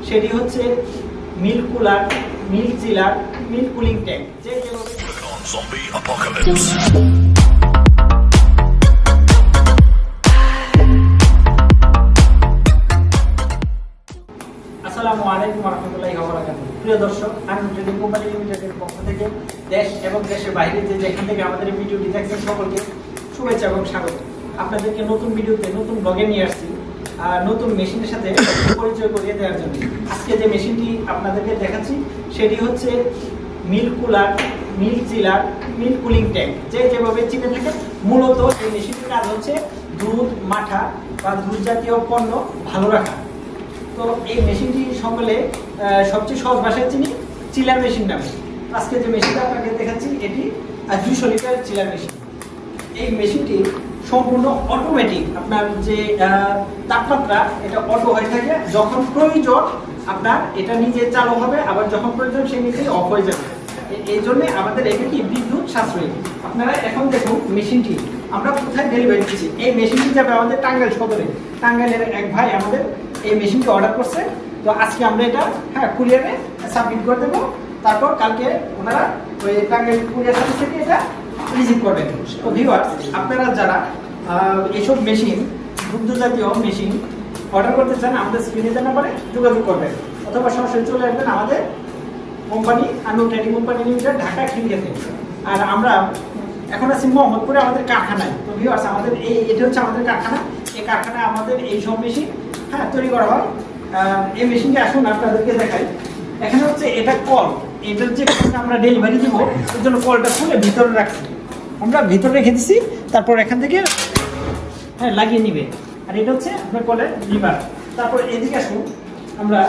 সেটি হচ্ছে milk cooler, milk chiller, milk cooling tank. আসসালামু আলাইকুম ওয়া রাহমাতুল্লাহি ওয়া বারাকাতুহু। প্রিয় দর্শক, আনু ট্রেডিং কোম্পানি লিমিটেডের পক্ষ থেকে দেশ এবং দেশের বাইরে যেখান থেকে আমাদের এই ভিডিওটি দেখছেন সকলকে শুভেচ্ছা এবং স্বাগত। আপনাদেরকে নতুন ভিডিওতে নতুন ব্লগে নিয়ে আসছি নতুন মেশিনের সাথে পরিচয় করিয়ে দেওয়ার জন্য। আজকে যে মেশিনটি আপনাদেরকে দেখাচ্ছি সেটি হচ্ছে milk cooler, milk chiller, milk cooling tank. যেভাবে চিনে থাকে, মূলত এই মেশিনটির কাজ হচ্ছে দুধ, মাঠা বা দুধ জাতীয় পণ্য ভালো রাখা। তো এই মেশিনটি সকলে সবচেয়ে সহজ ভাষায় চিনি চিলার মেশিন নামে। আজকে যে মেশিনটা আপনাকে দেখাচ্ছি এটি 200 লিটার চিলার মেশিন। এই মেশিনটি সম্পূর্ণ অটোমেটিক। আপনার যে তাপমাত্রা এটা অটো হয়ে থাকে, যখন প্রয়োজন আপনার এটা নিজে চালু হবে, আবার যখন প্রয়োজন সে নিজেই অফ হয়ে যাবে। এই জন্য আমাদের এটা কি বিদ্যুৎ সাশ্রয়ী। আপনারা এখন দেখুন মেশিনটি আমরা কোথায় ডেলিভারি দিচ্ছি। এই মেশিনটি যাবে আমাদের টাঙ্গাইল সদরে। টাঙ্গাইলের এক ভাই আমাদের এই মেশিনটি অর্ডার করছে। তো আজকে আমরা এটা কুরিয়ারে সাবমিট করে দেবো। তারপর কালকে ওনারা ওই টাঙ্গাইল কুরিয়ার সার্ভিস থেকে এটা রিসিভ করবেন। তো ভিউয়ার্স, আপনারা যারা এইসব মেশিন, দুগ্ধ জাতীয় মেশিন অর্ডার করতে চান, আমাদের স্ক্রিনে দেওয়া নাম্বারে যোগাযোগ করবেন, অথবা সরাসরি চলে আসবেন আমাদের কোম্পানি আনু ট্রেডিং কোম্পানি লিমিটেড, ঢাকা খিলগাঁওতে। আর আমরা এখন আছি মোহাম্মদপুরে আমাদের কারখানায়। তো ভিউয়ার্স, আমাদের এটা হচ্ছে আমাদের কারখানা। এই কারখানায় আমাদের এই সব মেশিন তৈরি করা হয়। এই মেশিনটি আসুন আপনাদেরকে দেখাই। এখানে হচ্ছে এটা কল, এটার যে আমরা ডেলিভারি দিব এর জন্য কলটা খুলে ভিতরে রাখছি। আমরা ভিতরে রেখে দিচ্ছি, তারপর এখান থেকে লাগিয়ে নিবে। আর এটা হচ্ছে আপনার কলের লিভার। তারপর এদিকে আসুন, আমরা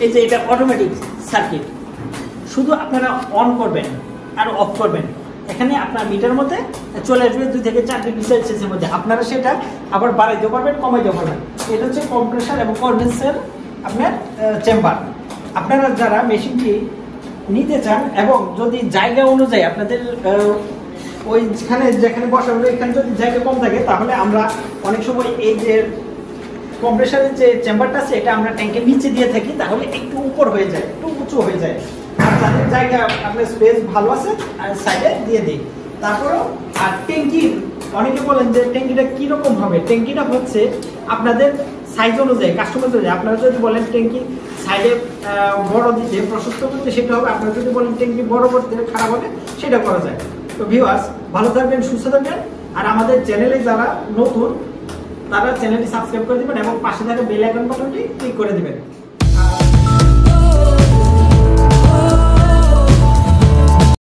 এই যে এটা অটোমেটিক সার্কিট, শুধু আপনারা অন করবেন আর অফ করবেন। এখানে আপনার মিটার মধ্যে চলে আসবে 2 থেকে 4 ডিগ্রি সেলসিয়াসের মধ্যে। আপনারা সেটা আবার বাড়াইতে পারবেন, কমাইতে পারবেন। এটা হচ্ছে কম্প্রেসার এবং কনডেন্সার আপনার চেম্বার। আপনারা যারা মেশিনটি নিতে চান এবং যদি জায়গা অনুযায়ী আপনাদের যেখানে বসা হবে এখানে যদি জায়গা কম থাকে, তাহলে আমরা অনেক সময় এই যে কম্প্রেসারের যে চেম্বারটা আছে এটা আমরা ট্যাঙ্কের নিচে দিয়ে থাকি, তাহলে একটু উপর হয়ে যায়, একটু উঁচু হয়ে যায়। আর তাদের জায়গা আপনার স্পেস ভালো আছে আর সাইডে দিয়ে দিই। তারপরেও আর ট্যাঙ্কি, অনেকে বলেন যে ট্যাঙ্কিটা কীরকম হবে। ট্যাঙ্কিটা হচ্ছে আপনাদের সাইজ অনুযায়ী, কাস্টমার অনুযায়ী। আপনারা যদি বলেন ট্যাঙ্কি সাইডে বড় দিতে, প্রশস্ত করতে, সেটা হবে। আপনারা যদি বলেন ট্যাঙ্কি বড় করতে, খারাপ হবে, সেটা করা যায়। তো ভিউয়ার্স, ভালো থাকবেন, সুস্থ থাকবেন। আর আমাদের চ্যানেলে যারা নতুন তারা চ্যানেলটি সাবস্ক্রাইব করে দিবেন এবং পাশে থাকা বেল আইকন বাটনটি ক্লিক করে দিবেন।